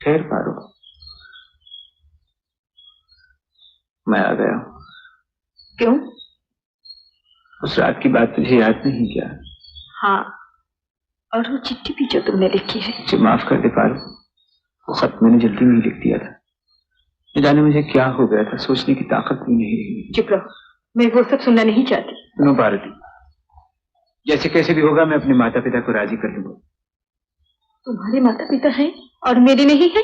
ठहर पारो, मैं आ गया। क्यों? उस रात की बात तुझे याद नहीं क्या? हाँ, और वो चिट्ठी भी जो तुमने लिखी है। मुझे माफ कर दे पारो, वो खत मैंने जल्दी में ही लिख दिया था। न जाने मुझे क्या हो गया था, सोचने की ताकत भी नहीं रही। चुप रहो, मैं वो सब सुनना नहीं चाहती। सुनो पार्वती, जैसे कैसे भी होगा मैं अपने माता पिता को राजी कर लूंगा। तुम्हारे माता पिता हैं और मेरे नहीं है?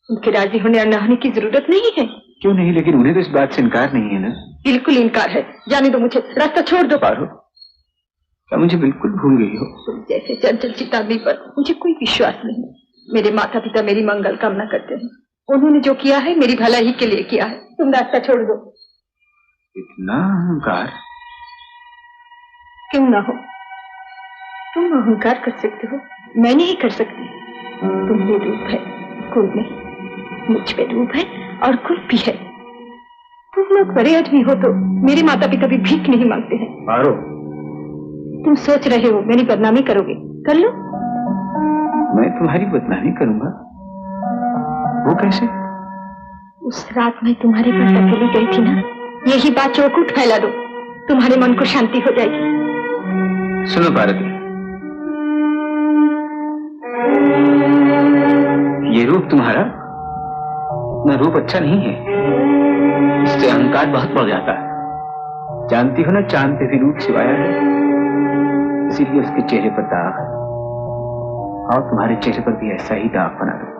उनके राजी होने और न होने की जरूरत नहीं है। क्यों नहीं, लेकिन उन्हें तो इस बात से इनकार नहीं है ना? बिल्कुल इनकार है। जाने दो मुझे, रास्ता छोड़ दो। पारो, क्या मुझे बिल्कुल भूल गई हो? तुम जैसे चंचल चिताबी पर मुझे कोई विश्वास नहीं। मेरे माता पिता मेरी मंगल कामना करते हैं। उन्होंने जो किया है मेरी भलाई के लिए किया है। तुम रास्ता छोड़ दो। इतना अहंकार? क्यों ना हो, तुम अहंकार कर सकते हो, मैं नहीं कर सकती। तुम्हें रूप है, कुल नहीं। मुझ पे रूप है और कुल भी है। तुम लोग बड़े आदमी हो तो मेरे माता पिता भी भीख नहीं मांगते हैं। पारो, तुम सोच रहे हो मेरी बदनामी करोगे, कर लो। मैं तुम्हारी बदनामी करूंगा? वो कैसे? उस रात मैं तुम्हारे पास अकेली गई थी ना, यही बात चौकूट फैला दो, तुम्हारे मन को शांति हो जाएगी। सुनो पार्वती, ये रूप तुम्हारा इतना रूप अच्छा नहीं है। इससे अहंकार बहुत बढ़ जाता है। जानती हो ना, चांद पे भी रूप सिवाया है, इसीलिए उसके चेहरे पर दाग है। और तुम्हारे चेहरे पर भी ऐसा ही दाग बना दो।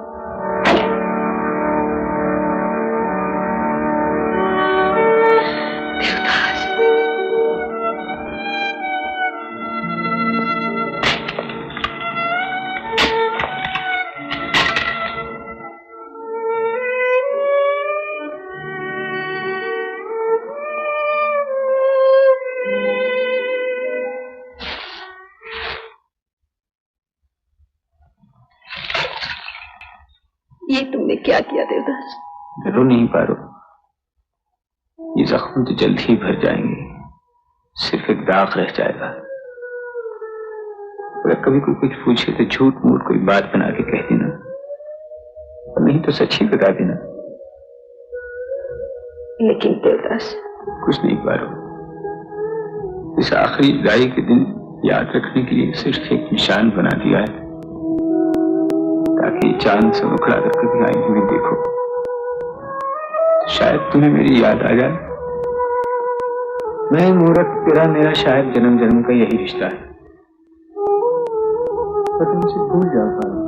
ये तुमने क्या किया देवदास? डरो नहीं पारो, ये जख्म तो जल्द ही भर जाएंगे, सिर्फ एक दाग रह जाएगा। अगर कभी कोई कुछ पूछे तो झूठ मूठ कोई बात बना के कह देना, और नहीं तो सच ही बता देना। लेकिन देवदास, कुछ नहीं पारो, इस आखिरी जुदाई के दिन याद रखने के लिए सिर्फ एक निशान बना दिया है, ताकि चांद से उखड़ा कर कभी आईने में देखो तो शायद तुम्हें मेरी याद आ जाए। मैं मूर्ख, तेरा मेरा शायद जन्म जन्म का यही रिश्ता है। पर तुमसे भूल जाओ पारो,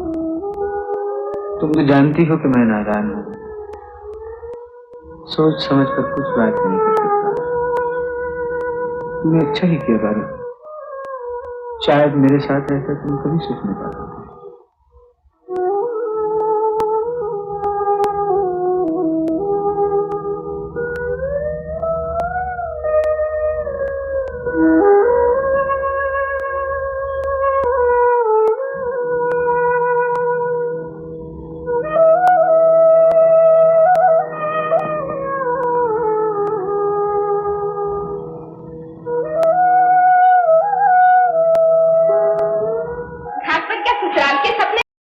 तुम तो जानती हो कि मैं नादान हूं, सोच समझ कर कुछ बात नहीं कर सकता। तुमने अच्छा ही किया पारो, शायद मेरे साथ रहकर तुम कभी सुख नहीं पाते।